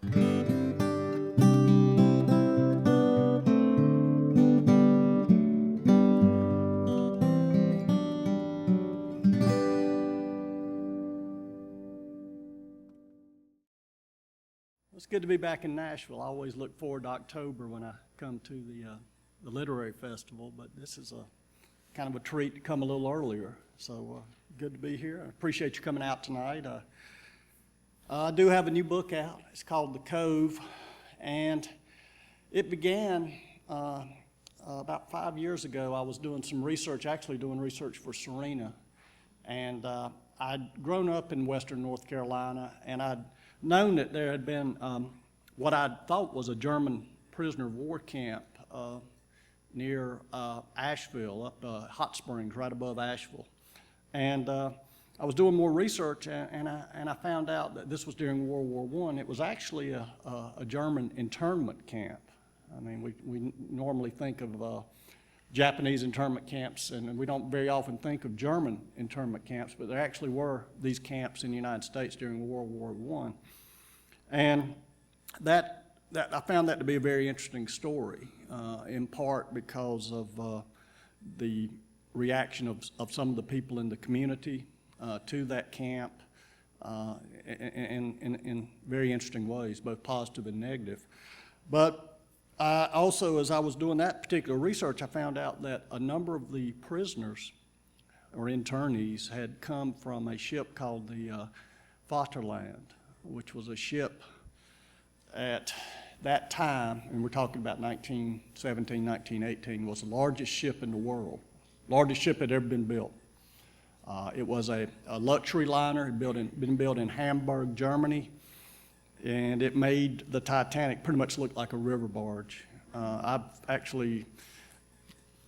It's good to be back in Nashville. I always look forward to October when I come to the literary festival, but this is a kind of a treat to come a little earlier. So good to be here. I appreciate you coming out tonight. I do have a new book out. It's called The Cove, and it began about 5 years ago. I was doing some research, actually doing research for Serena, and I'd grown up in western North Carolina, and I'd known that there had been what I thought was a German prisoner of war camp near Asheville, up Hot Springs, right above Asheville. And I was doing more research, and I found out that this was during World War I. It was actually a German internment camp. I mean, we normally think of Japanese internment camps, and we don't very often think of German internment camps, but there actually were these camps in the United States during World War I. And that I found that to be a very interesting story, in part because of the reaction of some of the people in the community to that camp in very interesting ways, both positive and negative. But also, as I was doing that particular research, I found out that a number of the prisoners or internees had come from a ship called the Vaterland, which was a ship at that time, and we're talking about 1917, 1918, was the largest ship in the world, largest ship had ever been built. It was a luxury liner, had been built in Hamburg, Germany, and it made the Titanic pretty much look like a river barge. I've actually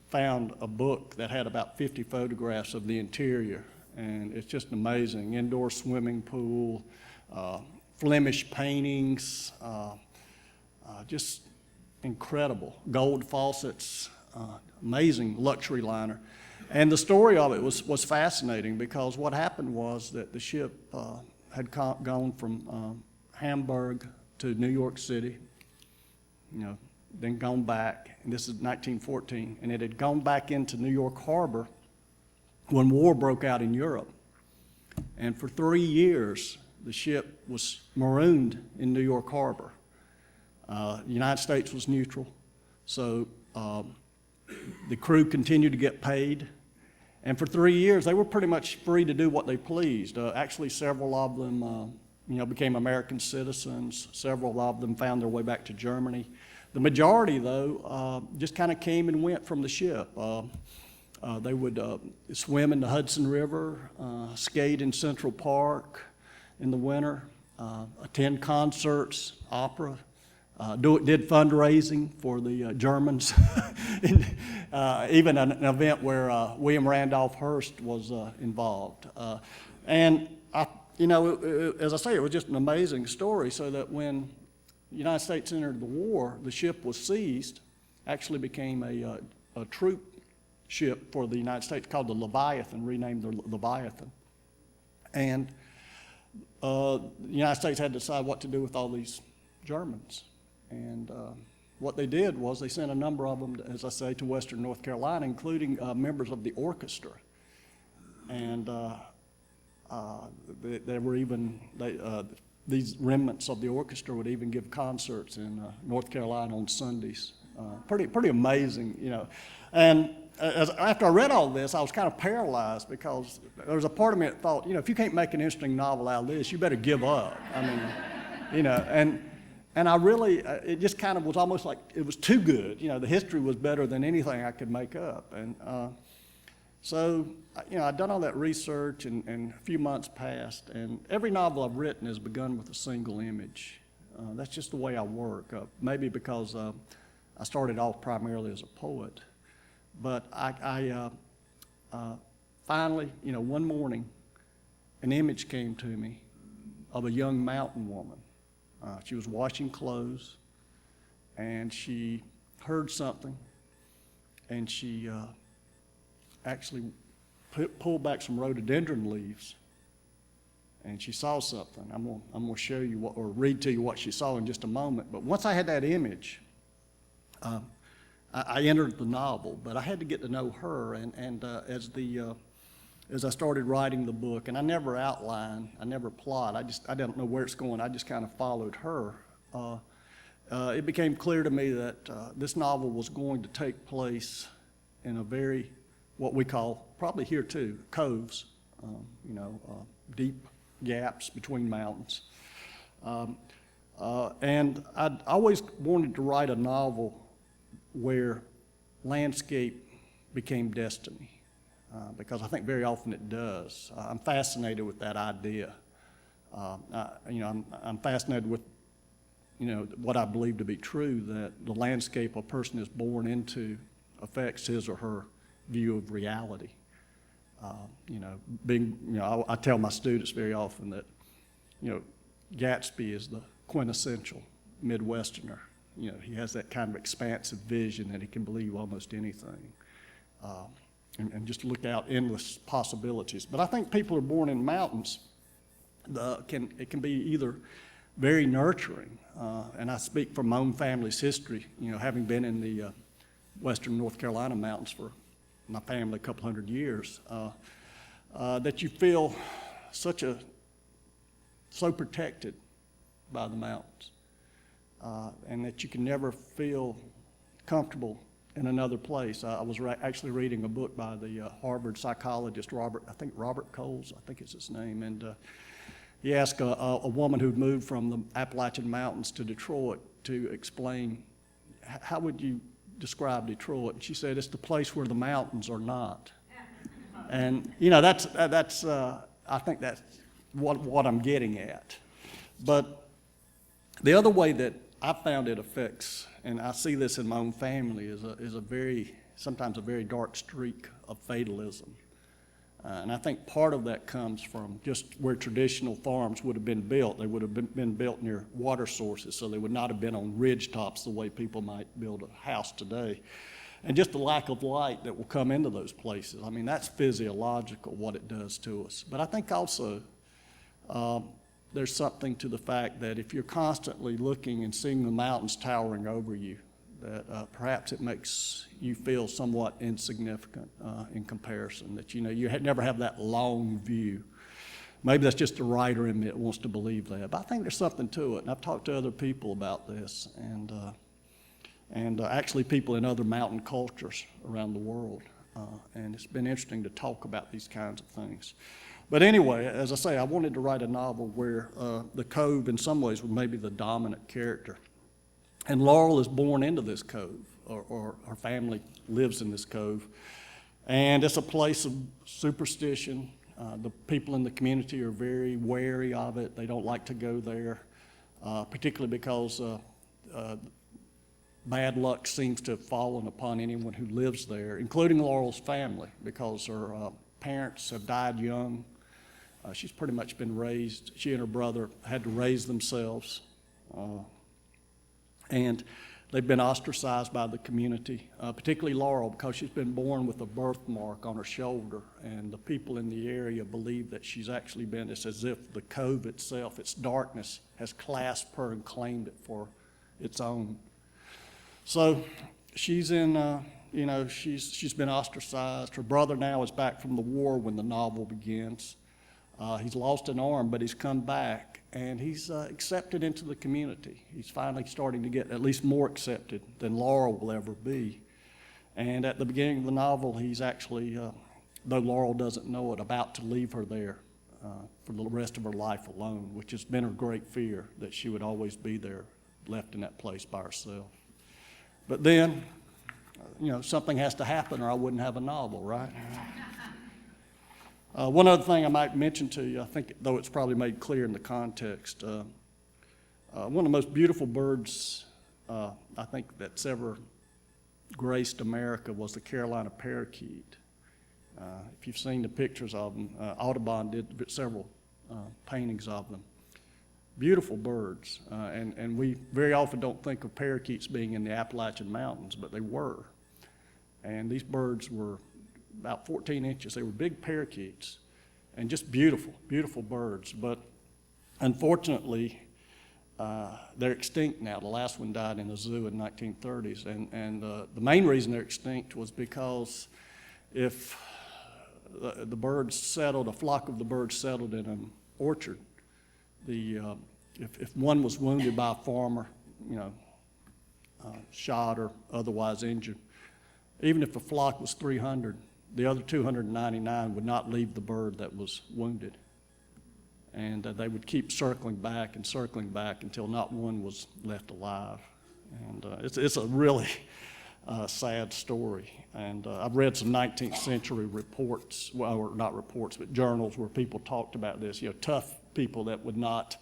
found a book that had about 50 photographs of the interior, and it's just amazing. Indoor swimming pool, Flemish paintings, just incredible. Gold faucets, amazing luxury liner. And the story of it was fascinating, because what happened was that the ship had gone from Hamburg to New York City, then gone back, and this is 1914, and it had gone back into New York Harbor when war broke out in Europe. And for 3 years, the ship was marooned in New York Harbor. The United States was neutral, so the crew continued to get paid. And for 3 years, they were pretty much free to do what they pleased. Actually, several of them became American citizens. Several of them found their way back to Germany. The majority, though, just kind of came and went from the ship. They would swim in the Hudson River, skate in Central Park in the winter, attend concerts, opera, did fundraising for the Germans. Even an event where William Randolph Hearst was involved. And as I say, it was just an amazing story, so that when the United States entered the war, the ship was seized, actually became a troop ship for the United States called the Leviathan, renamed the Leviathan. And the United States had to decide what to do with all these Germans. And what they did was they sent a number of them, as I say, to western North Carolina, including members of the orchestra. And there were even, these remnants of the orchestra would even give concerts in North Carolina on Sundays. Pretty amazing, And after I read all this, I was kind of paralyzed, because there was a part of me that thought, if you can't make an interesting novel out of this, you better give up. I mean, and I really, it just kind of was almost like it was too good. The history was better than anything I could make up. And so, I'd done all that research, and a few months passed, and every novel I've written has begun with a single image. That's just the way I work, maybe because I started off primarily as a poet. But I finally, one morning, an image came to me of a young mountain woman. She was washing clothes, and she heard something, and she actually pulled back some rhododendron leaves and she saw something. I'm gonna show you what, or read to you what she saw in just a moment. But once I had that image, I entered the novel, but I had to get to know her, and as I started writing the book, and I never outline, I never plot, I didn't know where it's going, I just kind of followed her. It became clear to me that this novel was going to take place in a very, what we call, probably here too, coves, deep gaps between mountains. And I'd always wanted to write a novel where landscape became destiny, because I think very often it does. I'm fascinated with that idea. I'm fascinated with, what I believe to be true, that the landscape a person is born into affects his or her view of reality. I tell my students very often that, Gatsby is the quintessential Midwesterner. He has that kind of expansive vision that he can believe almost anything, and just look out endless possibilities. But I think people are born in mountains. It can be either very nurturing, and I speak from my own family's history, having been in the western North Carolina mountains for my family a couple hundred years, that you feel so protected by the mountains. And that you can never feel comfortable in another place. I was actually reading a book by the Harvard psychologist Robert Coles, I think is his name, and he asked a woman who'd moved from the Appalachian Mountains to Detroit to explain, how would you describe Detroit? And she said, it's the place where the mountains are not. And that's I think that's what I'm getting at. But the other way that I found it affects, and I see this in my own family, is sometimes a very dark streak of fatalism. And I think part of that comes from just where traditional farms would have been built. They would have been built near water sources, so they would not have been on ridge tops the way people might build a house today. And just the lack of light that will come into those places. I mean, that's physiological, what it does to us. But I think also, there's something to the fact that if you're constantly looking and seeing the mountains towering over you, that perhaps it makes you feel somewhat insignificant in comparison, that you never have that long view. Maybe that's just the writer in me that wants to believe that, but I think there's something to it, and I've talked to other people about this, and actually people in other mountain cultures around the world, and it's been interesting to talk about these kinds of things. But anyway, as I say, I wanted to write a novel where the Cove, in some ways, was maybe the dominant character. And Laurel is born into this cove, or her family lives in this cove. And it's a place of superstition. The people in the community are very wary of it. They don't like to go there, particularly because bad luck seems to have fallen upon anyone who lives there, including Laurel's family, because her parents have died young. She's pretty much been raised, she and her brother had to raise themselves. And they've been ostracized by the community, particularly Laurel, because she's been born with a birthmark on her shoulder. And the people in the area believe that she's actually been, it's as if the cove itself, its darkness, has clasped her and claimed it for its own. So she's in, she's been ostracized. Her brother now is back from the war when the novel begins. He's lost an arm, but he's come back, and he's accepted into the community. He's finally starting to get at least more accepted than Laurel will ever be. And at the beginning of the novel, he's actually, though Laurel doesn't know it, about to leave her there for the rest of her life alone, which has been her great fear, that she would always be there, left in that place by herself. But then, something has to happen or I wouldn't have a novel, right? One other thing I might mention to you, I think, though it's probably made clear in the context, one of the most beautiful birds I think that's ever graced America was the Carolina parakeet. If you've seen the pictures of them, Audubon did several paintings of them. Beautiful birds, and we very often don't think of parakeets being in the Appalachian Mountains, but they were. And these birds were about 14 inches. They were big parakeets, and just beautiful, beautiful birds. But unfortunately, they're extinct now. The last one died in a zoo in the 1930s, and the main reason they're extinct was because if the birds settled, a flock of the birds settled in an orchard, if one was wounded by a farmer, shot or otherwise injured, even if the flock was 300, the other 299 would not leave the bird that was wounded. And they would keep circling back until not one was left alive. And it's a really sad story. And I've read some 19th century reports, well, not reports, but journals where people talked about this, tough people that would not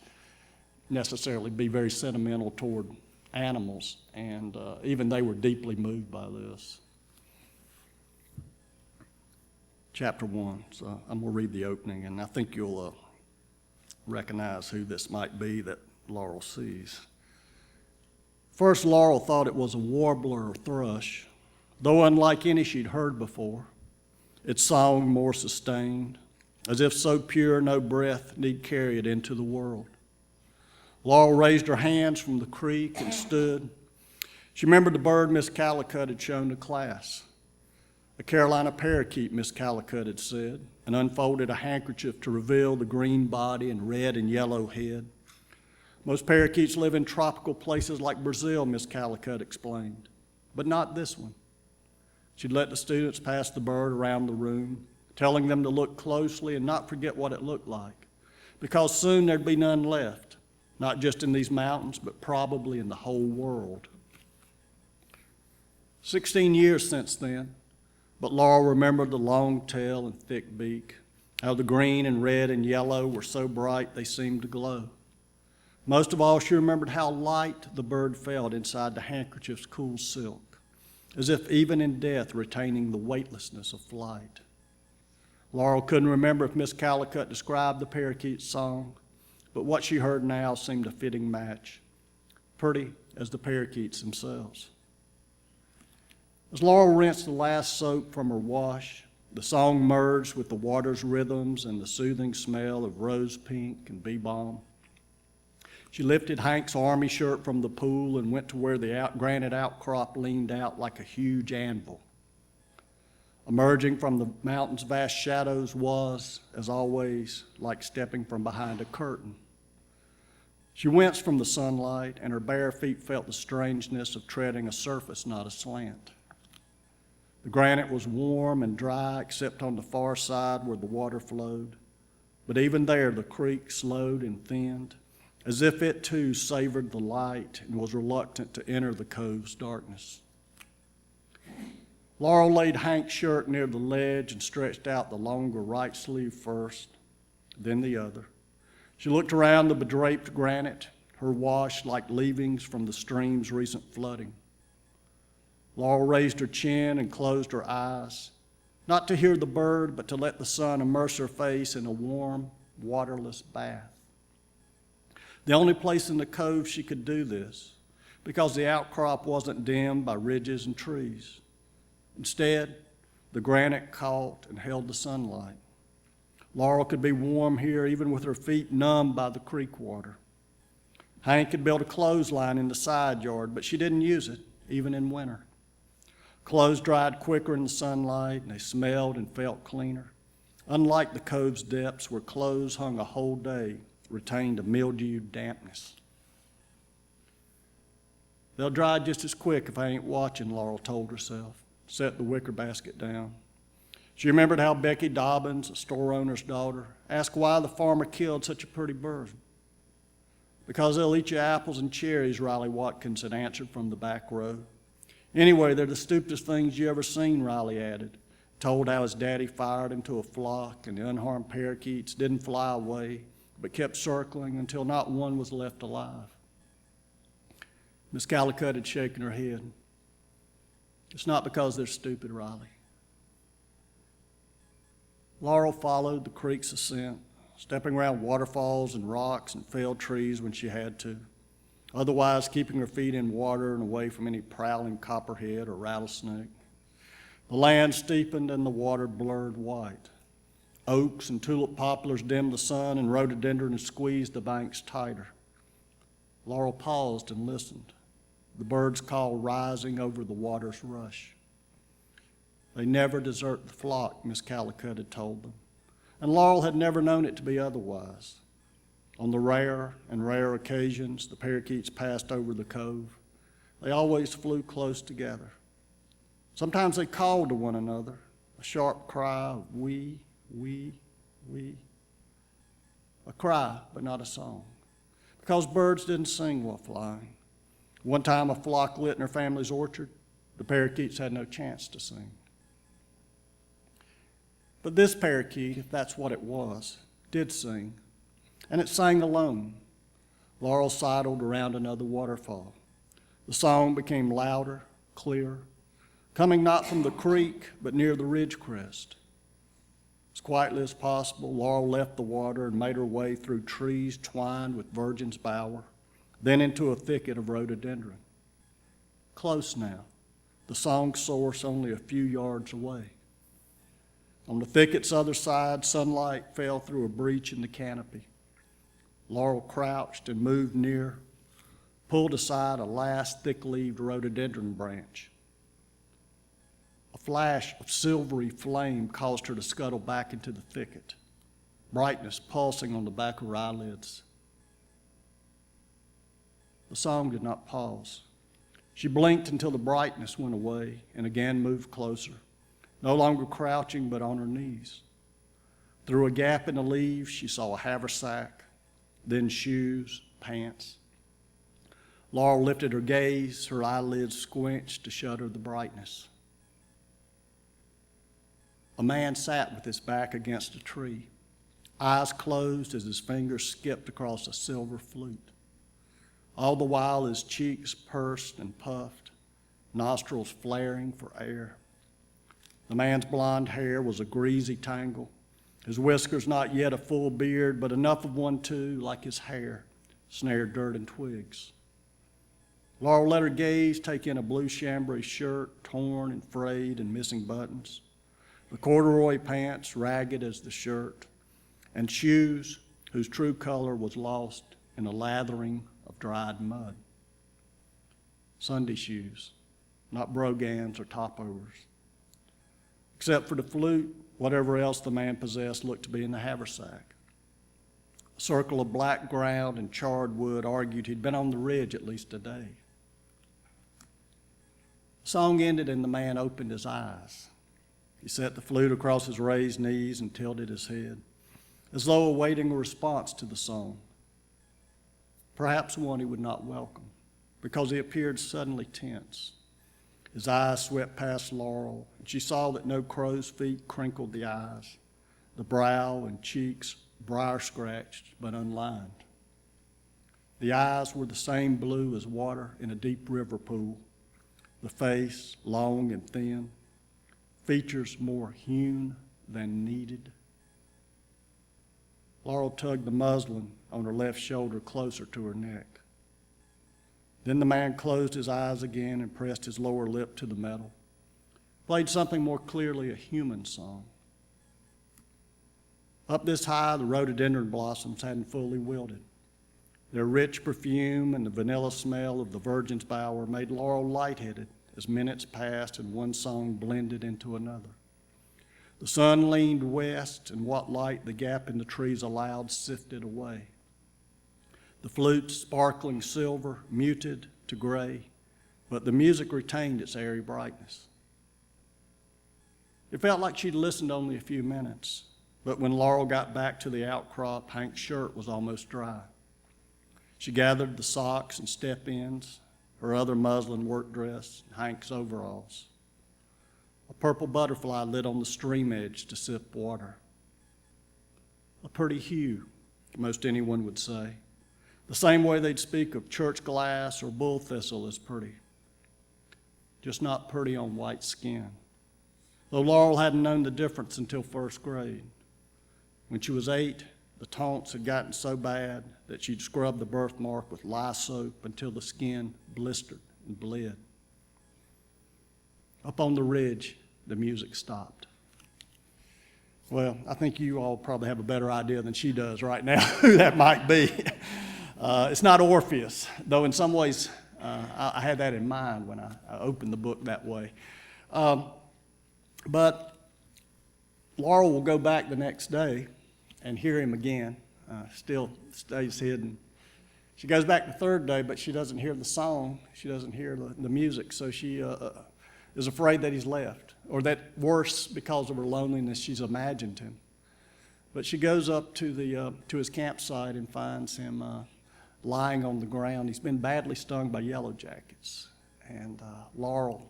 necessarily be very sentimental toward animals. And even they were deeply moved by this. Chapter 1, so I'm going to read the opening, and I think you'll recognize who this might be that Laurel sees. First, Laurel thought it was a warbler or thrush, though unlike any she'd heard before, its song more sustained, as if so pure no breath need carry it into the world. Laurel raised her hands from the creek and stood. She remembered the bird Miss Calicut had shown to class. A Carolina parakeet, Miss Calicut had said, and unfolded a handkerchief to reveal the green body and red and yellow head. Most parakeets live in tropical places like Brazil, Miss Calicut explained, but not this one. She'd let the students pass the bird around the room, telling them to look closely and not forget what it looked like, because soon there'd be none left, not just in these mountains, but probably in the whole world. 16 years since then, but Laurel remembered the long tail and thick beak, how the green and red and yellow were so bright they seemed to glow. Most of all, she remembered how light the bird felt inside the handkerchief's cool silk, as if even in death retaining the weightlessness of flight. Laurel couldn't remember if Miss Calicut described the parakeet's song, but what she heard now seemed a fitting match, pretty as the parakeets themselves. As Laurel rinsed the last soap from her wash, the song merged with the water's rhythms and the soothing smell of rose pink and bee balm. She lifted Hank's army shirt from the pool and went to where the granite outcrop leaned out like a huge anvil. Emerging from the mountain's vast shadows was, as always, like stepping from behind a curtain. She winced from the sunlight, and her bare feet felt the strangeness of treading a surface not aslant. The granite was warm and dry except on the far side where the water flowed, but even there the creek slowed and thinned, as if it too savored the light and was reluctant to enter the cove's darkness. Laurel laid Hank's shirt near the ledge and stretched out the longer right sleeve first, then the other. She looked around the bedraped granite, her wash like leavings from the stream's recent flooding. Laurel raised her chin and closed her eyes, not to hear the bird, but to let the sun immerse her face in a warm, waterless bath. The only place in the cove she could do this, because the outcrop wasn't dimmed by ridges and trees. Instead, the granite caught and held the sunlight. Laurel could be warm here even with her feet numbed by the creek water. Hank had built a clothesline in the side yard, but she didn't use it, even in winter. Clothes dried quicker in the sunlight, and they smelled and felt cleaner. Unlike the cove's depths where clothes hung a whole day, retained a mildewed dampness. They'll dry just as quick if I ain't watching, Laurel told herself, set the wicker basket down. She remembered how Becky Dobbins, a store owner's daughter, asked why the farmer killed such a pretty bird. Because they'll eat your apples and cherries, Riley Watkins had answered from the back row. Anyway, they're the stupidest things you ever seen, Riley added, told how his daddy fired into a flock and the unharmed parakeets didn't fly away, but kept circling until not one was left alive. Miss Calicut had shaken her head. It's not because they're stupid, Riley. Laurel followed the creek's ascent, stepping around waterfalls and rocks and felled trees when she had to, otherwise keeping her feet in water and away from any prowling copperhead or rattlesnake. The land steepened and the water blurred white. Oaks and tulip poplars dimmed the sun, and rhododendron squeezed the banks tighter. Laurel paused and listened, the birds' call rising over the water's rush. They never desert the flock, Miss Calicut had told them, and Laurel had never known it to be otherwise. On the rare and rare occasions the parakeets passed over the cove, they always flew close together. Sometimes they called to one another, a sharp cry of wee, wee, wee. A cry, but not a song, because birds didn't sing while flying. One time a flock lit in her family's orchard, the parakeets had no chance to sing. But this parakeet, if that's what it was, did sing, and it sang alone. Laurel sidled around another waterfall. The song became louder, clearer, coming not from the creek, but near the ridge crest. As quietly as possible, Laurel left the water and made her way through trees twined with virgin's bower, then into a thicket of rhododendron. Close now, the song's source only a few yards away. On the thicket's other side, sunlight fell through a breach in the canopy. Laurel crouched and moved near, pulled aside a last thick-leaved rhododendron branch. A flash of silvery flame caused her to scuttle back into the thicket, brightness pulsing on the back of her eyelids. The song did not pause. She blinked until the brightness went away and again moved closer, no longer crouching but on her knees. Through a gap in the leaves, she saw a haversack, then shoes, pants. Laurel lifted her gaze, her eyelids squinched to shutter the brightness. A man sat with his back against a tree, eyes closed as his fingers skipped across a silver flute. All the while his cheeks pursed and puffed, nostrils flaring for air. The man's blonde hair was a greasy tangle, his whiskers not yet a full beard, but enough of one too, like his hair, snared dirt and twigs. Laurel let her gaze take in a blue chambray shirt, torn and frayed and missing buttons, the corduroy pants ragged as the shirt, and shoes whose true color was lost in a lathering of dried mud. Sunday shoes, not brogans or topovers. Except for the flute, whatever else the man possessed looked to be in the haversack. A circle of black ground and charred wood argued he'd been on the ridge at least a day. The song ended and the man opened his eyes. He set the flute across his raised knees and tilted his head, as though awaiting a response to the song. Perhaps one he would not welcome, because he appeared suddenly tense. His eyes swept past Laurel, and she saw that no crow's feet crinkled the eyes, the brow and cheeks briar-scratched but unlined. The eyes were the same blue as water in a deep river pool, the face long and thin, features more hewn than kneaded. Laurel tugged the muslin on her left shoulder closer to her neck. Then the man closed his eyes again and pressed his lower lip to the metal, played something more clearly a human song. Up this high, the rhododendron blossoms hadn't fully wilted. Their rich perfume and the vanilla smell of the virgin's bower made Laurel lightheaded as minutes passed and one song blended into another. The sun leaned west, and what light the gap in the trees allowed sifted away. The flute's sparkling silver muted to gray, but the music retained its airy brightness. It felt like she'd listened only a few minutes, but when Laurel got back to the outcrop, Hank's shirt was almost dry. She gathered the socks and step-ins, her other muslin work dress, and Hank's overalls. A purple butterfly lit on the stream edge to sip water. A pretty hue, most anyone would say, the same way they'd speak of church glass or bull thistle as pretty, just not pretty on white skin. Though Laurel hadn't known the difference until first grade. When she was 8, the taunts had gotten so bad that she'd scrub the birthmark with lye soap until the skin blistered and bled. Up on the ridge, the music stopped. Well, I think you all probably have a better idea than she does right now who that might be. It's not Orpheus, though in some ways I had that in mind when I opened the book that way. But Laurel will go back the next day and hear him again. Still stays hidden. She goes back the third day, but she doesn't hear the song. She doesn't hear the music, so she is afraid that he's left, or that worse, because of her loneliness, she's imagined him. But she goes up to his campsite and finds him lying on the ground. He's been badly stung by yellow jackets, and Laurel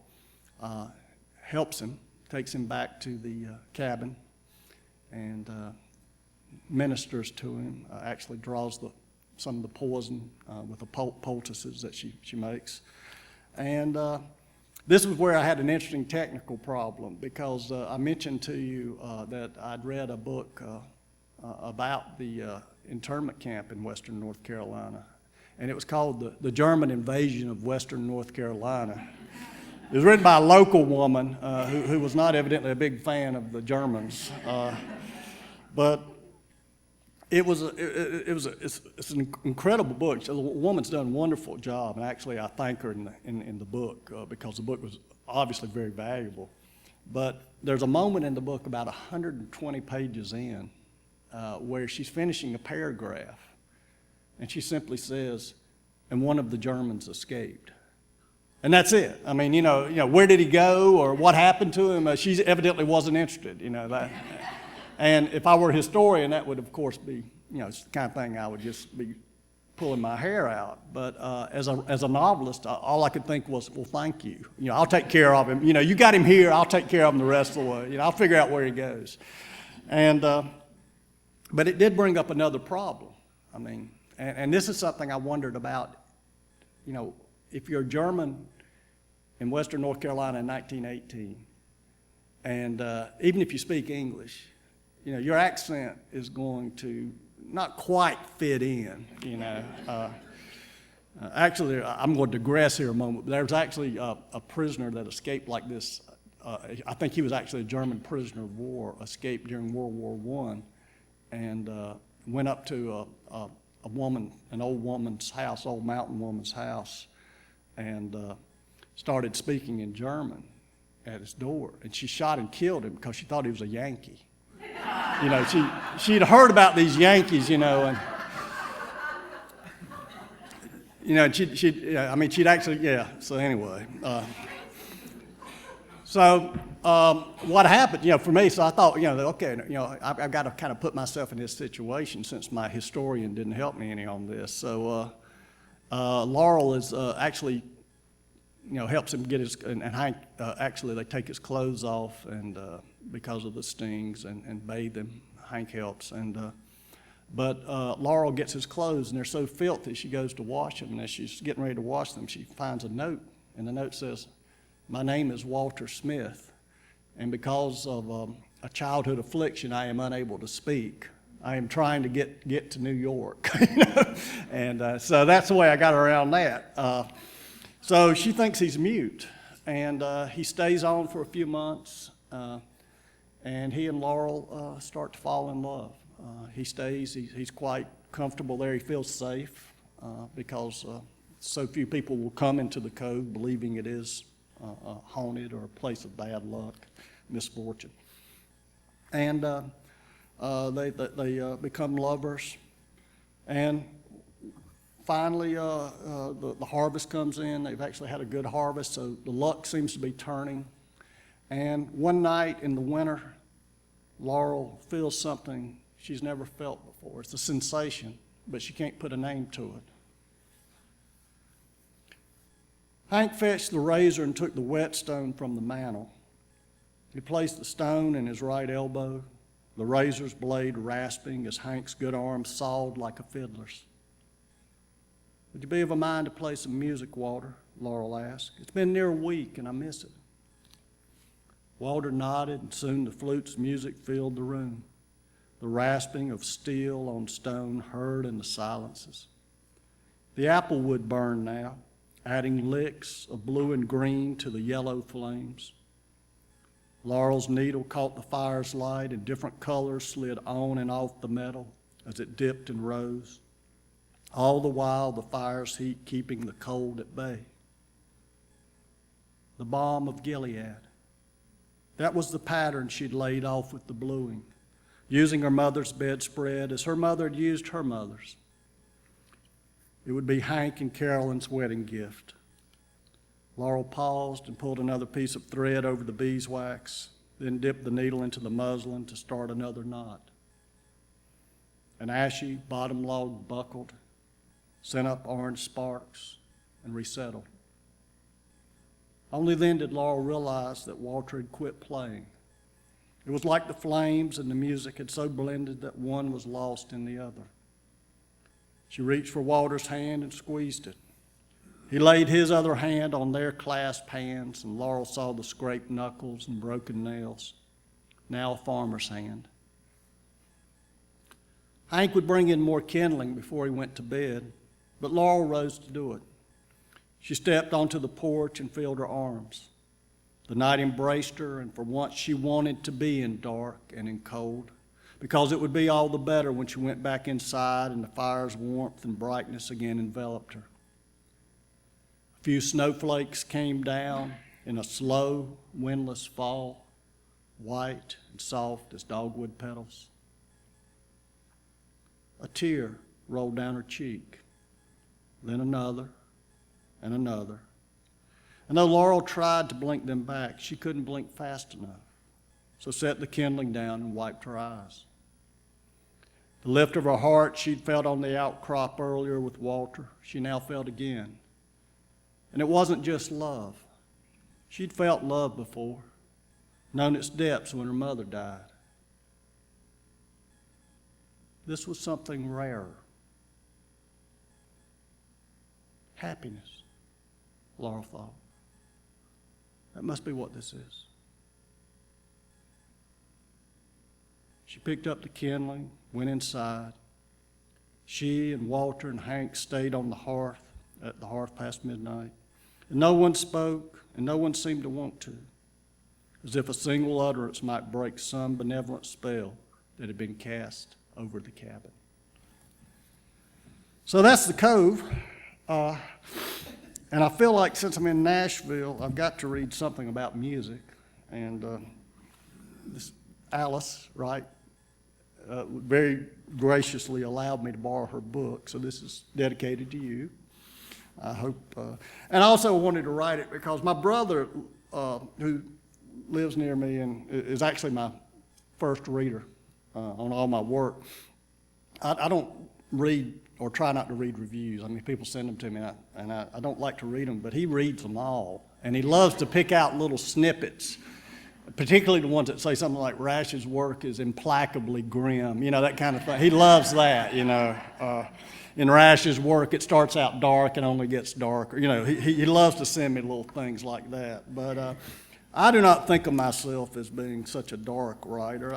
helps him, takes him back to the cabin, and ministers to him, actually draws some of the poison with the poultices that she makes. And this was where I had an interesting technical problem, because I mentioned to you that I'd read a book about the internment camp in western North Carolina, and it was called The German Invasion of Western North Carolina. It was written by a local woman who was not evidently a big fan of the Germans, but it's an incredible book. The woman's done a wonderful job, and actually I thank her in the book because the book was obviously very valuable. But there's a moment in the book about 120 pages in where she's finishing a paragraph, and she simply says, "And one of the Germans escaped." And that's it. I mean, where did he go or what happened to him? She evidently wasn't interested, that. And if I were a historian, that would, of course, be, it's the kind of thing I would just be pulling my hair out. But as a novelist, all I could think was, well, thank you. I'll take care of him. You got him here. I'll take care of him the rest of the way. I'll figure out where he goes. And but it did bring up another problem. I mean, and this is something I wondered about. If you're a German in western North Carolina in 1918, and even if you speak English, your accent is going to not quite fit in, Actually, I'm going to digress here a moment. There's actually a prisoner that escaped like this. I think he was actually a German prisoner of war, escaped during World War I, and went up to an old woman's house, old mountain woman's house, and started speaking in German at his door. And she shot and killed him because she thought he was a Yankee. She'd heard about these Yankees, and she'd actually, so anyway. What happened, for me, so I thought, okay, I've got to kind of put myself in this situation since my historian didn't help me any on this. So Laurel is actually, helps him get his, and Hank, actually they take his clothes off, and because of the stings, and bathe him. Hank helps, but Laurel gets his clothes, and they're so filthy, she goes to wash them, and as she's getting ready to wash them, she finds a note, and the note says, "My name is Walter Smith, and because of a childhood affliction, I am unable to speak. I am trying to get to New York." And so that's the way I got around that. So she thinks he's mute, and he stays on for a few months, and he and Laurel start to fall in love. He stays, he's quite comfortable there, he feels safe because so few people will come into the Cove believing it is haunted or a place of bad luck, misfortune. And they become lovers, and finally the harvest comes in. They've actually had a good harvest, so the luck seems to be turning. And one night in the winter, Laurel feels something she's never felt before. It's a sensation, but she can't put a name to it. Hank fetched the razor and took the whetstone from the mantle. He placed the stone in his right elbow, the razor's blade rasping as Hank's good arm sawed like a fiddler's. "Would you be of a mind to play some music, Walter?" Laurel asked. "It's been near a week and I miss it." Walter nodded, and soon the flute's music filled the room, the rasping of steel on stone heard in the silences. The apple wood burned now, adding licks of blue and green to the yellow flames. Laurel's needle caught the fire's light, and different colors slid on and off the metal as it dipped and rose, all the while the fire's heat keeping the cold at bay. The balm of Gilead. That was the pattern she'd laid off with the bluing, using her mother's bedspread as her mother had used her mother's. It would be Hank and Carolyn's wedding gift. Laurel paused and pulled another piece of thread over the beeswax, then dipped the needle into the muslin to start another knot. An ashy bottom log buckled, sent up orange sparks, and resettled. Only then did Laurel realize that Walter had quit playing. It was like the flames and the music had so blended that one was lost in the other. She reached for Walter's hand and squeezed it. He laid his other hand on their clasped hands, and Laurel saw the scraped knuckles and broken nails. Now a farmer's hand. Hank would bring in more kindling before he went to bed, but Laurel rose to do it. She stepped onto the porch and filled her arms. The night embraced her, and for once she wanted to be in dark and in cold, because it would be all the better when she went back inside and the fire's warmth and brightness again enveloped her. A few snowflakes came down in a slow, windless fall, white and soft as dogwood petals. A tear rolled down her cheek, then another and another. And though Laurel tried to blink them back, she couldn't blink fast enough, so set the kindling down and wiped her eyes. The lift of her heart she'd felt on the outcrop earlier with Walter, she now felt again. And it wasn't just love. She'd felt love before, known its depths when her mother died. This was something rarer. Happiness, Laurel thought. That must be what this is. She picked up the kindling, went inside. She and Walter and Hank stayed on the hearth, at the hearth past midnight. And no one spoke, and no one seemed to want to, as if a single utterance might break some benevolent spell that had been cast over the cabin. So that's the Cove. And I feel like since I'm in Nashville, I've got to read something about music. And this Alice, right, very graciously allowed me to borrow her book. So this is dedicated to you. I hope. And I also wanted to write it because my brother, who lives near me and is actually my first reader on all my work, I don't read or try not to read reviews. I mean, people send them to me, and I don't like to read them, but he reads them all. And he loves to pick out little snippets, particularly the ones that say something like Rash's work is implacably grim, you know, that kind of thing. He loves that, you know. In Rash's work, it starts out dark and only gets darker. You know, he loves to send me little things like that. But I do not think of myself as being such a dark writer,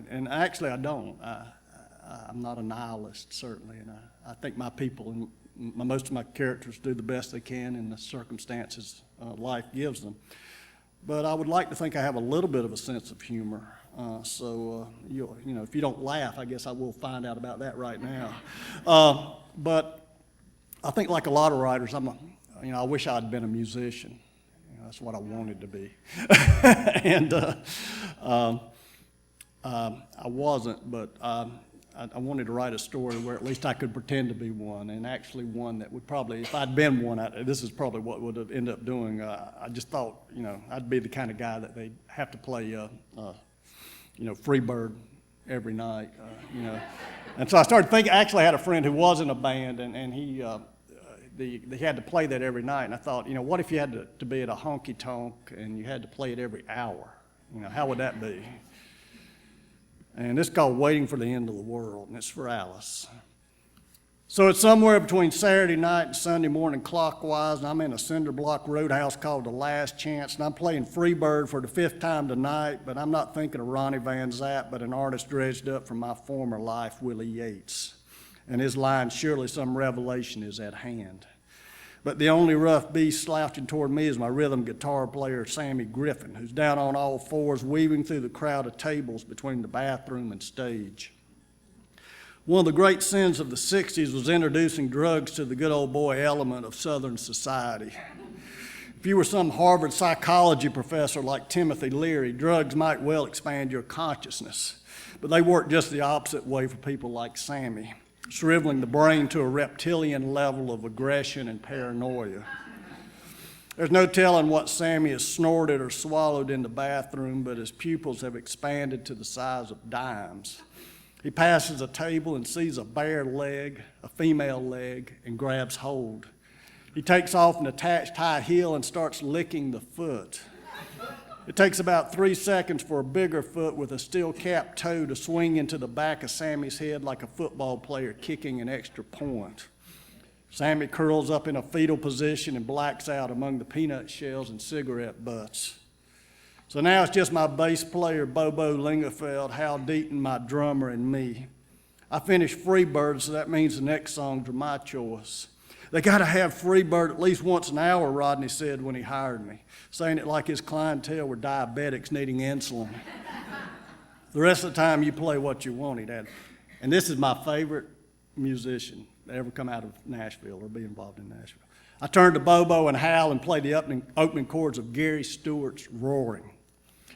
and actually I don't. I'm not a nihilist, certainly, and I think my people and most of my characters do the best they can in the circumstances life gives them. But I would like to think I have a little bit of a sense of humor. So you know, if you don't laugh, I guess I will find out about that right now. But I think, like a lot of writers, I wish I'd been a musician. You know, that's what I wanted to be, and I wasn't. But I wanted to write a story where at least I could pretend to be one, and actually one that would probably, if I'd been one, this is probably what would have ended up doing. I just thought, you know, I'd be the kind of guy that they'd have to play, Freebird every night, you know. And so I started thinking, I actually had a friend who was in a band, and he had to play that every night. And I thought, you know, what if you had to be at a honky-tonk and you had to play it every hour? You know, how would that be? And it's called Waiting for the End of the World, and it's for Alice. So it's somewhere between Saturday night and Sunday morning clockwise, and I'm in a cinder block roadhouse called The Last Chance, and I'm playing Freebird for the 5th time tonight, but I'm not thinking of Ronnie Van Zant, but an artist dredged up from my former life, Willie Yates. And his line, surely some revelation is at hand. But the only rough beast slouching toward me is my rhythm guitar player, Sammy Griffin, who's down on all fours, weaving through the crowd of tables between the bathroom and stage. One of the great sins of the 60s was introducing drugs to the good old boy element of Southern society. If you were some Harvard psychology professor like Timothy Leary, drugs might well expand your consciousness, but they work just the opposite way for people like Sammy, shriveling the brain to a reptilian level of aggression and paranoia. There's no telling what Sammy has snorted or swallowed in the bathroom, but his pupils have expanded to the size of dimes. He passes a table and sees a bare leg, a female leg, and grabs hold. He takes off an attached high heel and starts licking the foot. It takes about 3 seconds for a bigger foot with a steel-capped toe to swing into the back of Sammy's head like a football player kicking an extra point. Sammy curls up in a fetal position and blacks out among the peanut shells and cigarette butts. So now it's just my bass player, Bobo Lingefeld, Hal Deaton, my drummer, and me. I finished Freebird, so that means the next songs are my choice. They got to have Freebird at least once an hour, Rodney said when he hired me, saying it like his clientele were diabetics needing insulin. The rest of the time, you play what you want, he'd add. And this is my favorite musician to ever come out of Nashville or be involved in Nashville. I turned to Bobo and Hal and played the opening chords of Gary Stewart's Roaring,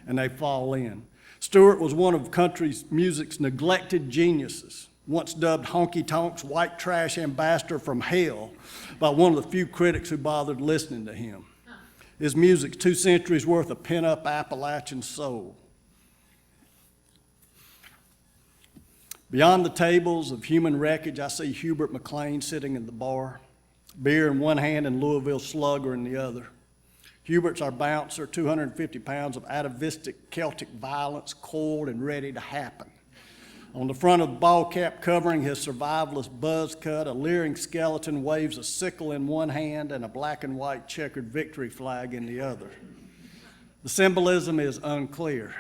and they fall in. Stewart was one of country music's neglected geniuses, once dubbed Honky Tonk's white trash ambassador from hell by one of the few critics who bothered listening to him. His music's 2 centuries worth of pent-up Appalachian soul. Beyond the tables of human wreckage, I see Hubert McLean sitting in the bar, beer in one hand and Louisville Slugger in the other. Hubert's our bouncer, 250 pounds of atavistic Celtic violence, coiled and ready to happen. On the front of the ball cap covering his survivalist buzz cut, a leering skeleton waves a sickle in one hand and a black and white checkered victory flag in the other. The symbolism is unclear,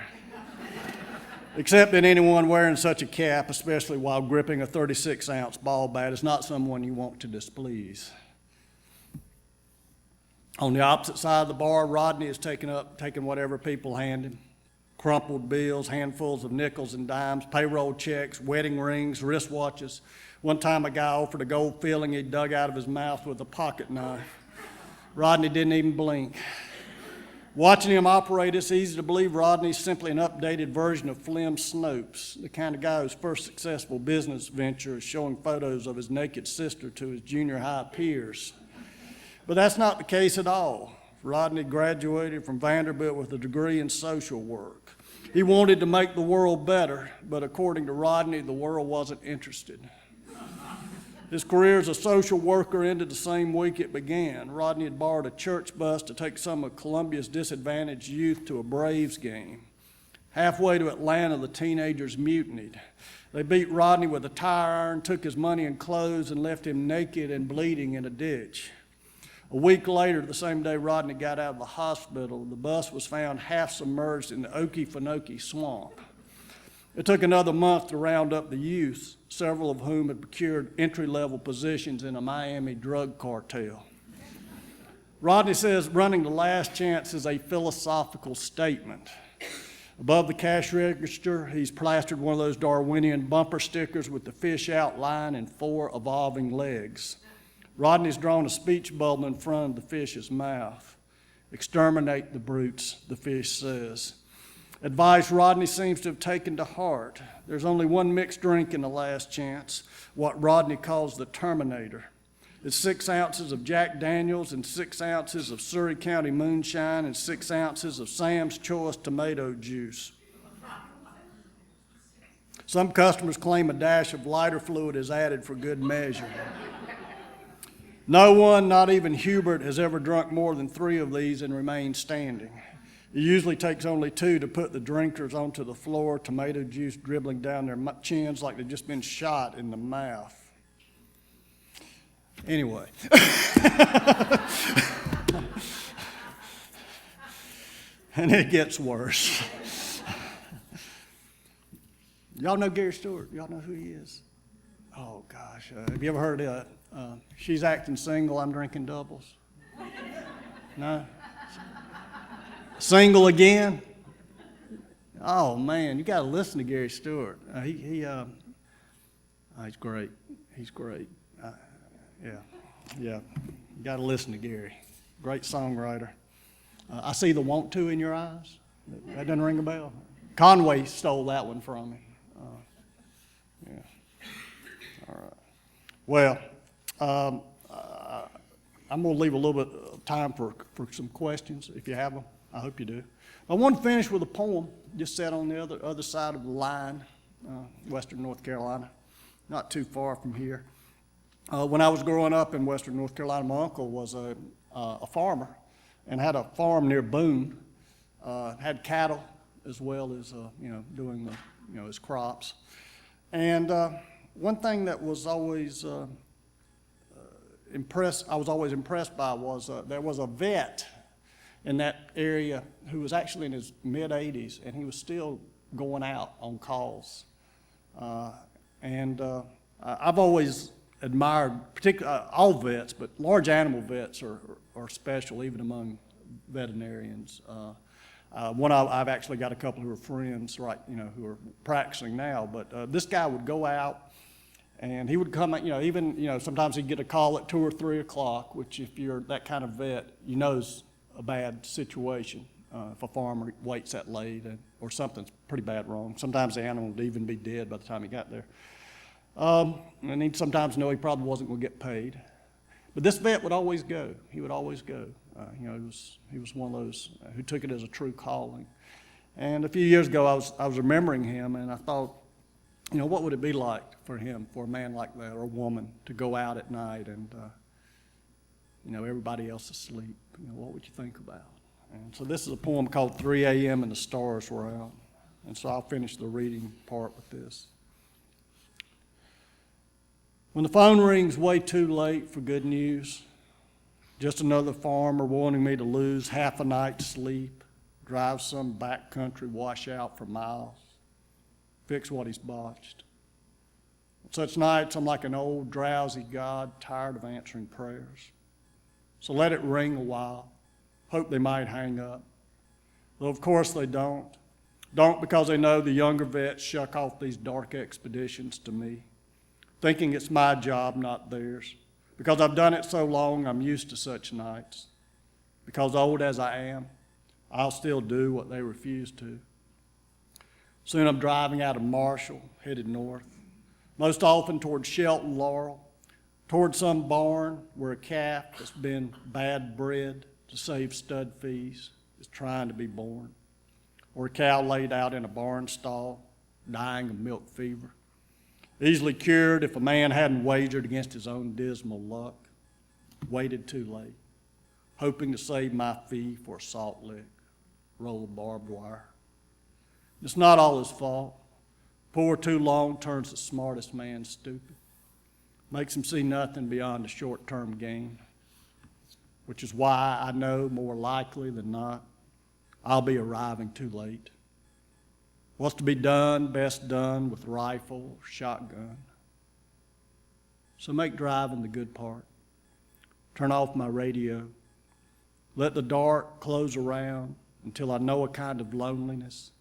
except that anyone wearing such a cap, especially while gripping a 36-ounce ball bat, is not someone you want to displease. On the opposite side of the bar, Rodney is taking whatever people hand him. Crumpled bills, handfuls of nickels and dimes, payroll checks, wedding rings, wristwatches. One time a guy offered a gold filling he dug out of his mouth with a pocket knife. Rodney didn't even blink. Watching him operate, it's easy to believe Rodney's simply an updated version of Flem Snopes, the kind of guy whose first successful business venture is showing photos of his naked sister to his junior high peers. But that's not the case at all. Rodney graduated from Vanderbilt with a degree in social work. He wanted to make the world better, but according to Rodney, the world wasn't interested. His career as a social worker ended the same week it began. Rodney had borrowed a church bus to take some of Columbia's disadvantaged youth to a Braves game. Halfway to Atlanta, the teenagers mutinied. They beat Rodney with a tire iron, took his money and clothes, and left him naked and bleeding in a ditch. A week later, the same day Rodney got out of the hospital, the bus was found half submerged in the Okefenokee swamp. It took another month to round up the youth, several of whom had procured entry-level positions in a Miami drug cartel. Rodney says running the last chance is a philosophical statement. Above the cash register, he's plastered one of those Darwinian bumper stickers with the fish outline and 4 evolving legs. Rodney's drawn a speech bubble in front of the fish's mouth. Exterminate the brutes, the fish says. Advice Rodney seems to have taken to heart. There's only one mixed drink in the last chance, what Rodney calls the Terminator. It's 6 ounces of Jack Daniels and 6 ounces of Surrey County moonshine and 6 ounces of Sam's Choice tomato juice. Some customers claim a dash of lighter fluid is added for good measure. No one, not even Hubert, has ever drunk more than 3 of these and remained standing. It usually takes only 2 to put the drinkers onto the floor, tomato juice dribbling down their chins like they've just been shot in the mouth. Anyway. And it gets worse. Y'all know Gary Stewart? Y'all know who he is? Oh, gosh. Have you ever heard She's acting single, I'm drinking doubles. No? Single again? Oh man, you got to listen to Gary Stewart. He's great. He's great. Yeah. You got to listen to Gary. Great songwriter. I see the want to in your eyes. That doesn't ring a bell. Conway stole that one from me. Yeah. All right. Well, I'm going to leave a little bit of time for some questions if you have them. I hope you do. I want to finish with a poem just set on the other side of the line, western North Carolina, not too far from here. When I was growing up in western North Carolina, my uncle was a farmer and had a farm near Boone, had cattle as well as doing his crops. And one thing that was always I was always impressed by was there was a vet in that area who was actually in his mid-80s, and he was still going out on calls. I've always admired, particularly all vets, but large animal vets are special, even among veterinarians. I've actually got a couple who are friends, right, who are practicing now. But this guy would go out, and he would come, sometimes he'd get a call at 2 or 3 o'clock, which if you're that kind of vet, is a bad situation if a farmer waits that late or something's pretty bad wrong. Sometimes the animal would even be dead by the time he got there. And he'd sometimes know he probably wasn't going to get paid. But this vet would always go. He would always go. He was one of those who took it as a true calling. And a few years ago, I was remembering him, and I thought, what would it be like for him, for a man like that, or a woman, to go out at night and everybody else asleep? What would you think about? And so this is a poem called 3 a.m. and the Stars Were Out. And so I'll finish the reading part with this. When the phone rings way too late for good news, just another farmer wanting me to lose half a night's sleep, drive some backcountry washout for miles, fix what he's botched. On such nights, I'm like an old drowsy God, tired of answering prayers. So let it ring a while, hope they might hang up. Though of course they don't. Don't because they know the younger vets shuck off these dark expeditions to me, thinking it's my job, not theirs. Because I've done it so long, I'm used to such nights. Because old as I am, I'll still do what they refuse to. Soon I'm driving out of Marshall, headed north, most often toward Shelton Laurel, toward some barn where a calf that's been bad bred to save stud fees is trying to be born, or a cow laid out in a barn stall, dying of milk fever, easily cured if a man hadn't wagered against his own dismal luck, waited too late, hoping to save my fee for a salt lick, roll of barbed wire. It's not all his fault. Pour too long turns the smartest man stupid, makes him see nothing beyond a short-term gain, which is why I know more likely than not I'll be arriving too late. What's to be done, best done with rifle or shotgun. So make driving the good part. Turn off my radio. Let the dark close around until I know a kind of loneliness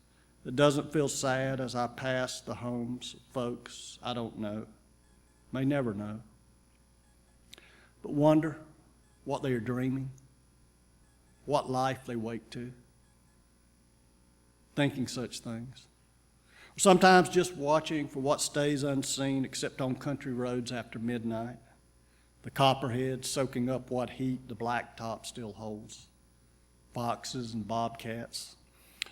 that doesn't feel sad as I pass the homes of folks I don't know, may never know, but wonder what they are dreaming, what life they wake to, thinking such things. Sometimes just watching for what stays unseen except on country roads after midnight, the copperheads soaking up what heat the blacktop still holds, foxes and bobcats.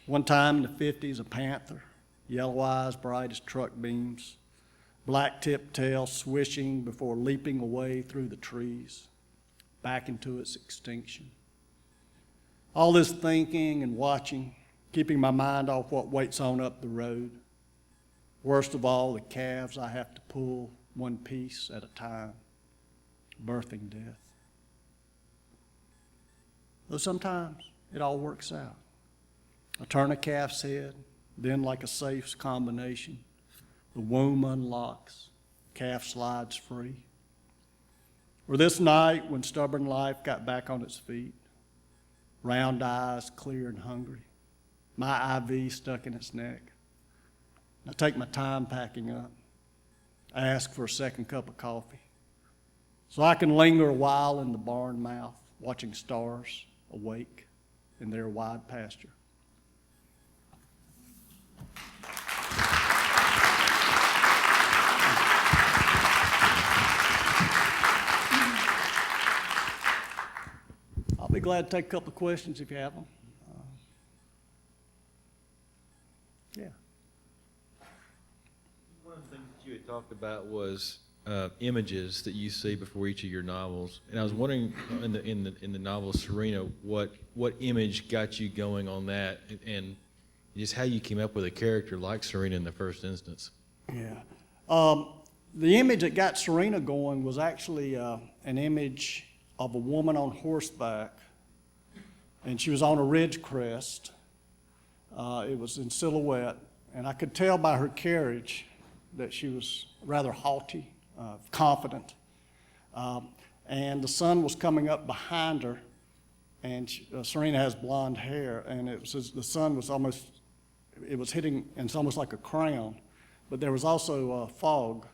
One time in the 50s, a panther, yellow eyes bright as truck beams, black tipped tail swishing before leaping away through the trees, back into its extinction. All this thinking and watching, keeping my mind off what waits on up the road. Worst of all, the calves I have to pull one piece at a time, birthing death. Though sometimes it all works out. I turn a calf's head, then like a safe's combination, the womb unlocks, calf slides free. Or this night when stubborn life got back on its feet, round eyes, clear and hungry, my IV stuck in its neck. I take my time packing up. I ask for a second cup of coffee so I can linger a while in the barn mouth, watching stars awake in their wide pasture. I'll be glad to take a couple of questions if you have them. Yeah. One of the things that you had talked about was images that you see before each of your novels, and I was wondering in the novel Serena, what image got you going on that, and just how you came up with a character like Serena in the first instance. Yeah. The image that got Serena going was actually an image of a woman on horseback, and she was on a ridge crest. It was in silhouette, and I could tell by her carriage that she was rather haughty, confident. And the sun was coming up behind her, and Serena has blonde hair, and the sun was almost, it was hitting, and it's almost like a crown, but there was also fog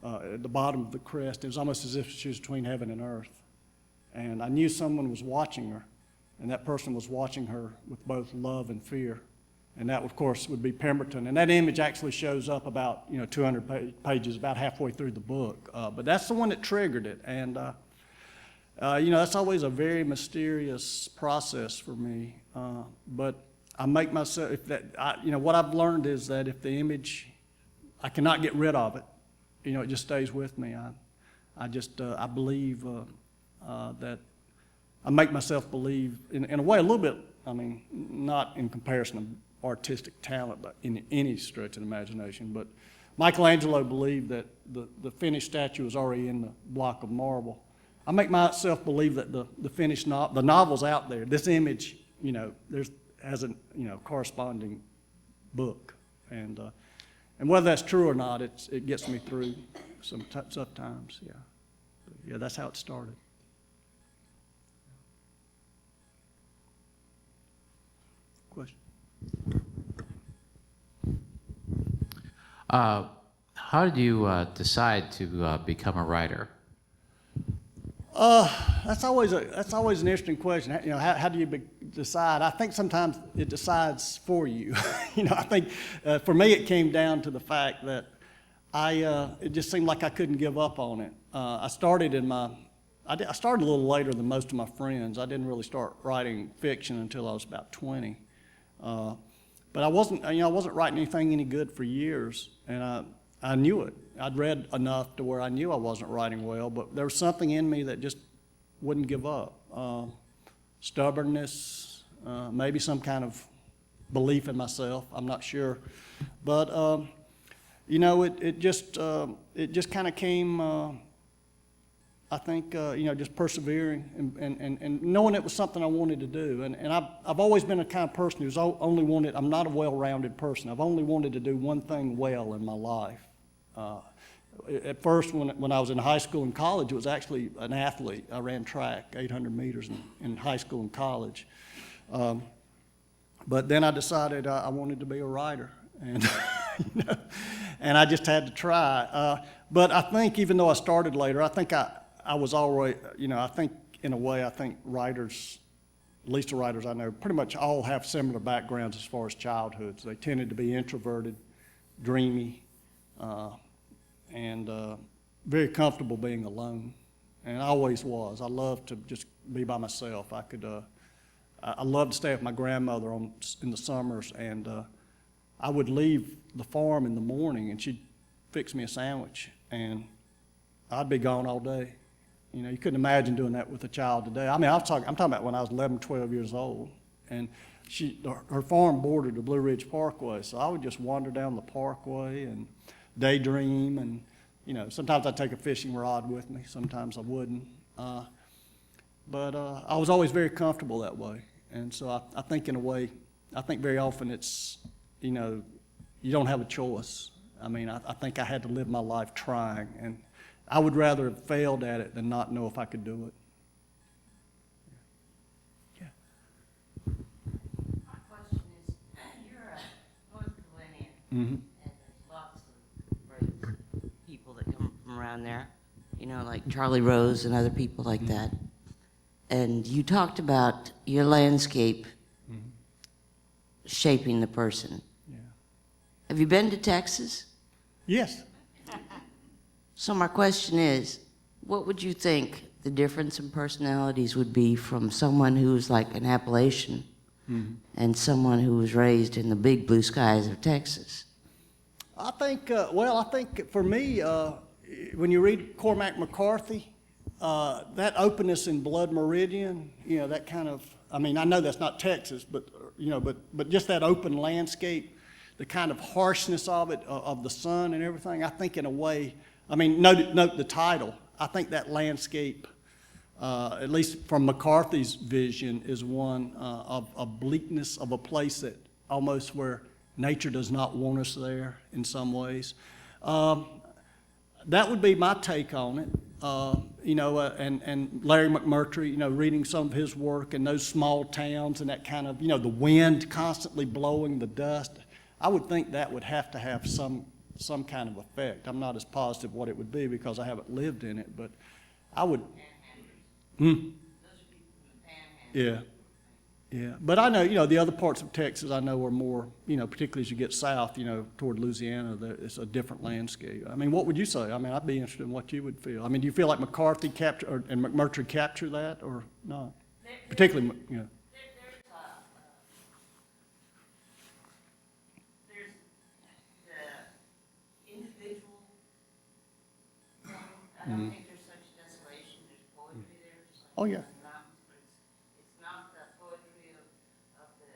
at the bottom of the crest. It was almost as if she was between heaven and earth. And I knew someone was watching her, and that person was watching her with both love and fear. And that, of course, would be Pemberton. And that image actually shows up about 200 pages, about halfway through the book. But that's the one that triggered it. And, that's always a very mysterious process for me. But I make myself, what I've learned is that if the image, I cannot get rid of it. It just stays with me. I believe that I make myself believe, in a way, a little bit, not in comparison to artistic talent, but in any stretch of the imagination. But Michelangelo believed that the finished statue was already in the block of marble. I make myself believe that the finished the novel's out there. This image, has a corresponding book, and whether that's true or not, it gets me through some tough times. Yeah, but yeah, that's how it started. Question. How did you decide to become a writer? That's always an interesting question. How do you decide? I think sometimes it decides for you. I think for me it came down to the fact that it just seemed like I couldn't give up on it. I started a little later than most of my friends. I didn't really start writing fiction until I was about 20. But I wasn't writing anything any good for years, and I knew it. I'd read enough to where I knew I wasn't writing well, but there was something in me that just wouldn't give up. Stubbornness, maybe some kind of belief in myself. I'm not sure, but it just kind of came. I think, just persevering and knowing it was something I wanted to do. And I've always been a kind of person who's only wanted, I'm not a well-rounded person. I've only wanted to do one thing well in my life. At first, when I was in high school and college, it was actually an athlete. I ran track, 800 meters in high school and college. But then I decided I wanted to be a writer. And, and I just had to try. But I think even though I started later, I think I was already, I think in a way, I think writers, at least the writers I know, pretty much all have similar backgrounds as far as childhoods. They tended to be introverted, dreamy, and very comfortable being alone. And I always was. I loved to just be by myself. I loved to stay with my grandmother in the summers, and I would leave the farm in the morning, and she'd fix me a sandwich, and I'd be gone all day. You couldn't imagine doing that with a child today. I'm talking about when I was 11, 12 years old, and her farm bordered the Blue Ridge Parkway, so I would just wander down the parkway and daydream, and sometimes I'd take a fishing rod with me, sometimes I wouldn't. But I was always very comfortable that way, and so I think in a way, I think very often it's, you don't have a choice. I think I had to live my life trying, and I would rather have failed at it than not know if I could do it. My question is, you're a North Carolinian, Mm-hmm. and there's lots of great people that come from around there, you know, like Charlie Rose and other people like that. And you talked about your landscape shaping the person. Yeah. Have you been to Texas? Yes. So my question is, what would you think the difference in personalities would be from someone who's like an Appalachian and someone who was raised in the big blue skies of Texas? I think, I think for me, when you read Cormac McCarthy, that openness in Blood Meridian, you know, that kind of, I mean, I know that's not Texas, but, you know, but just that open landscape, the kind of harshness of it, of the sun and everything, I think in a way, I mean, note the title. I think that landscape, at least from McCarthy's vision, is one of bleakness of a place that almost where nature does not want us there in some ways. That would be my take on it. You know, and Larry McMurtry, you know, reading some of his work and those small towns and that kind of, you know, the wind constantly blowing the dust, I would think that would have to have some kind of effect. I'm not as positive what it would be because I haven't lived in it, but I would. Yeah. Yeah, but I know, you know, the other parts of Texas I know are more, you know, particularly as you get south, you know, toward Louisiana, it's a different landscape. I mean, what would you say? I mean, I'd be interested in what you would feel. I mean, do you feel like McCarthy and McMurtry capture that or not? Particularly, you know. There's the individual thing. I don't think there's such desolation. There's poetry there. Just like Oh, yeah. there's mountains, but it's not the poetry of the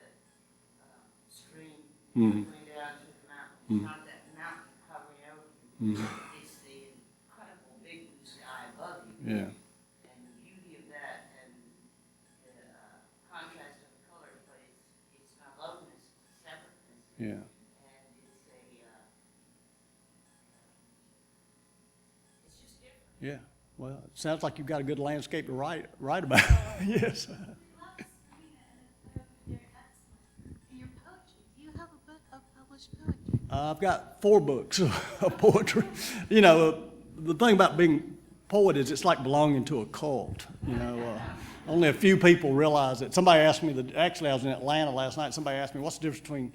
stream going down to the mountain. It's not that mountain hovering over you. It's the incredible big blue sky above you. Yeah. And the beauty of that and the contrast of the colors, but it's not loneliness, it's separateness. Yeah. And it's just different. Yeah. Well, it sounds like you've got a good landscape to write about. Yes. Your poetry. Do you have a book of published poetry? I've got 4 books of poetry. You know, the thing about being a poet is it's like belonging to a cult. You know, only a few people realize it. Somebody asked me, actually I was in Atlanta last night, somebody asked me, what's the difference between,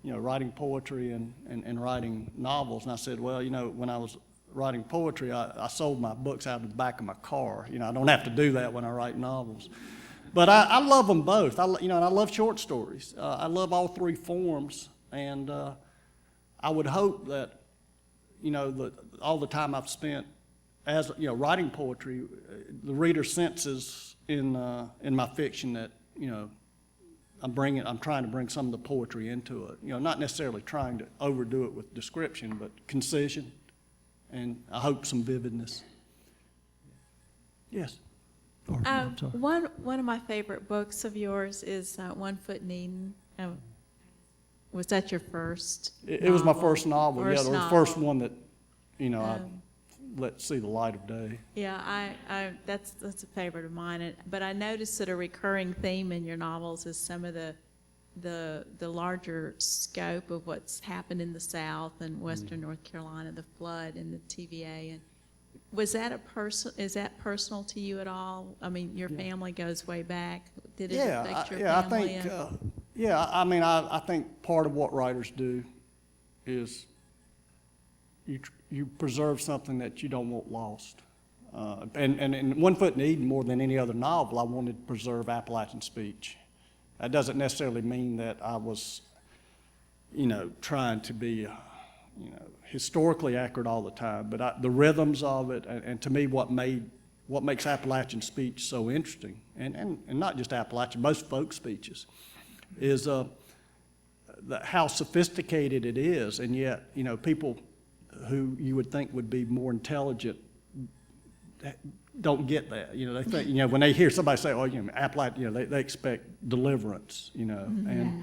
you know, writing poetry and writing novels? And I said, well, you know, when I was writing poetry, I sold my books out of the back of my car. You know, I don't have to do that when I write novels. But I love them both. You know, and I love short stories. I love all 3 forms, and I would hope that, you know, all the time I've spent as, you know, writing poetry, the reader senses in my fiction that, you know, I'm trying to bring some of the poetry into it. You know, not necessarily trying to overdo it with description, but concision, and I hope some vividness. Yes. One of my favorite books of yours is One Foot in Eden. Was that your first? It was my novel? first novel, yeah, First the novel. first one that, you know, I let see the light of day. Yeah, that's a favorite of mine. But I noticed that a recurring theme in your novels is some of the larger scope of what's happened in the South and Western North Carolina, the flood and the TVA. And was that is that personal to you at all? I mean, your family goes way back. Did it affect your I family? think, I mean, I think part of what writers do is you preserve something that you don't want lost. And in One Foot in Eden, more than any other novel, I wanted to preserve Appalachian speech. That doesn't necessarily mean that I was, you know, trying to be, you know, historically accurate all the time, but the rhythms of it, and to me what makes Appalachian speech so interesting, and not just Appalachian, most folk speeches, is how sophisticated it is, and yet, you know, people who you would think would be more intelligent don't get that. You know, they think, you know, when they hear somebody say, oh, you know, Appalachian, you know, they expect deliverance, you know, and,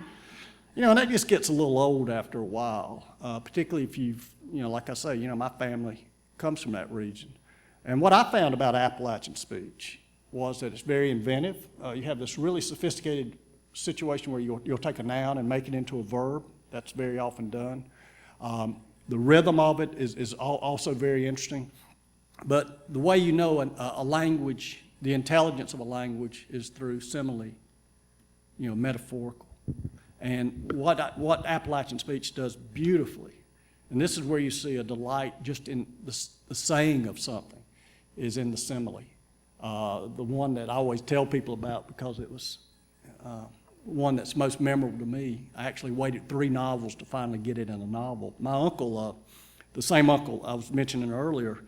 you know, and that just gets a little old after a while, particularly if you've, you know, like I say, you know, my family comes from that region. And what I found about Appalachian speech was that it's very inventive. You have this really sophisticated situation where you'll take a noun and make it into a verb. That's very often done. The rhythm of it is also very interesting. But the way you know a language, the intelligence of a language, is through simile, metaphorical. And what Appalachian speech does beautifully, and this is where you see a delight just in the saying of something, is in the simile. The one that I always tell people about because it was one that's most memorable to me. I actually waited 3 novels to finally get it in a novel. My uncle, the same uncle I was mentioning earlier,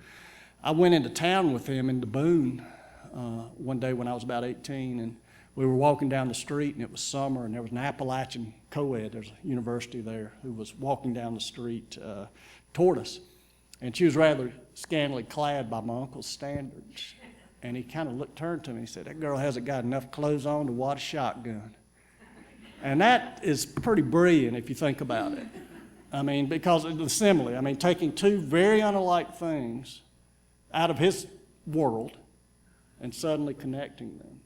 I went into town with him into Boone one day when I was about 18, and we were walking down the street, and it was summer, and there was an Appalachian co-ed, there's a university there, who was walking down the street toward us. And she was rather scantily clad by my uncle's standards. And he kind of turned to me and he said, "That girl hasn't got enough clothes on to wad a shotgun." And that is pretty brilliant if you think about it. I mean, because of the simile. I mean, taking 2 very unlike things out of his world and suddenly connecting them.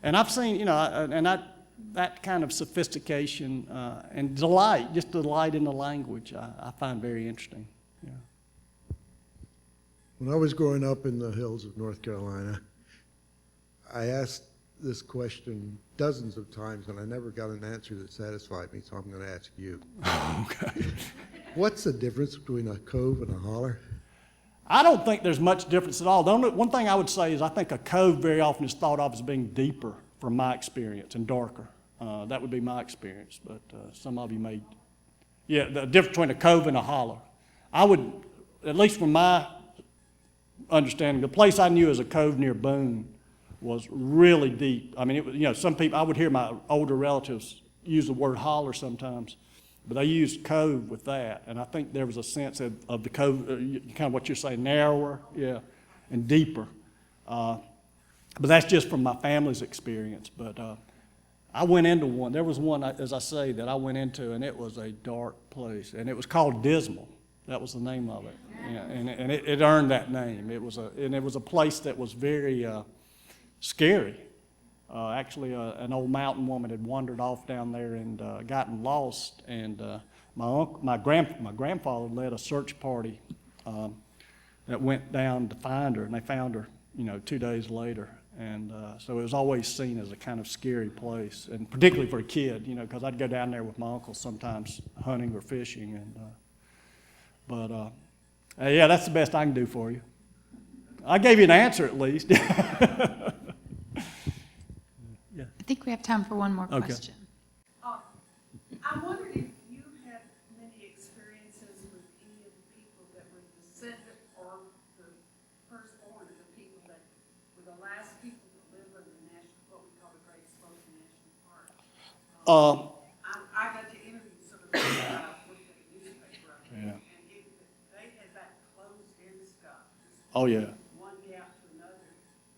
And I've seen, that kind of sophistication and delight, just delight in the language, I find very interesting. Yeah. When I was growing up in the hills of North Carolina, I asked this question dozens of times, and I never got an answer that satisfied me, so I'm going to ask you. Okay. What's the difference between a cove and a holler? I don't think there's much difference at all. One thing I would say is I think a cove very often is thought of as being deeper from my experience and darker. That would be my experience, but some of you may. Yeah, the difference between a cove and a holler. I would, at least from my understanding, the place I knew as a cove near Boone was really deep. I mean, it was, some people, I would hear my older relatives use the word holler sometimes, but they used cove with that, and I think there was a sense of the cove, kind of what you're saying, narrower, yeah, and deeper. But that's just from my family's experience. But I went into one. There was one, as I say, that I went into, and it was a dark place, and it was called Dismal. That was the name of it, yeah, and it earned that name. It was a place that was very scary. Actually, an old mountain woman had wandered off down there and gotten lost, and my grandfather led a search party that went down to find her, and they found her, 2 days later. And so it was always seen as a kind of scary place, and particularly for a kid, because I'd go down there with my uncle sometimes hunting or fishing. And yeah, that's the best I can do for you. I gave you an answer at least. I think we have time for one more Okay. question. I wondered if you had many experiences with any of the people that were descendant or the firstborn of the people that were the last people to live in the national, what we call the Great Smoky National Park. I got to interview some of the people that I worked at a newspaper up there, Yeah. and they had that closed-in stuff. Just Oh yeah, one gap to another.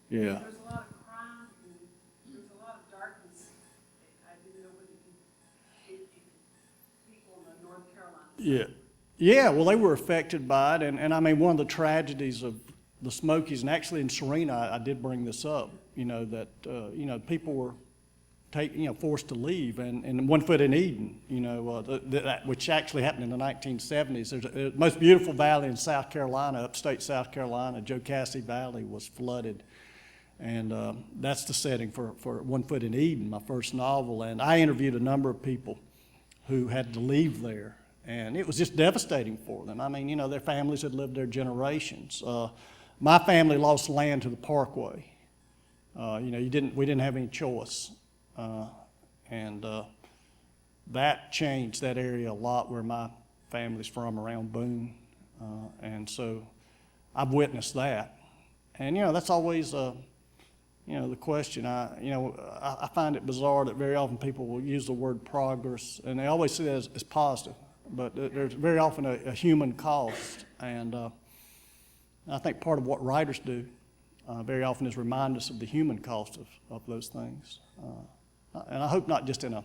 yeah. There's a lot of crime and there's a lot of darkness. I didn't know whether if people in the North Carolina. Yeah, yeah. Well, they were affected by it, and I mean, one of the tragedies of the Smokies, and actually in Serena, I did bring this up. That people were forced to leave, and One Foot in Eden, which actually happened in the 1970s. There's the most beautiful valley in South Carolina, upstate South Carolina, Jocassee Valley, was flooded. And that's the setting for One Foot in Eden, my first novel. And I interviewed a number of people who had to leave there, and it was just devastating for them. I mean, their families had lived there generations. My family lost land to the Parkway. We didn't have any choice. And that changed that area a lot where my family's from, around Boone. And so I've witnessed that. And, that's always, the question. I find it bizarre that very often people will use the word progress, and they always see that as positive. But there's very often a human cost. And I think part of what writers do very often is remind us of the human cost of those things. And I hope not just in a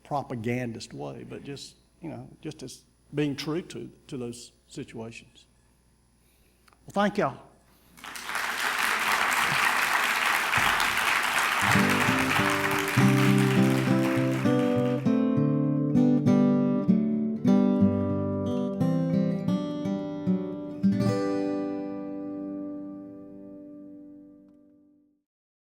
propagandist way, but just as being true to those situations. Well, thank y'all.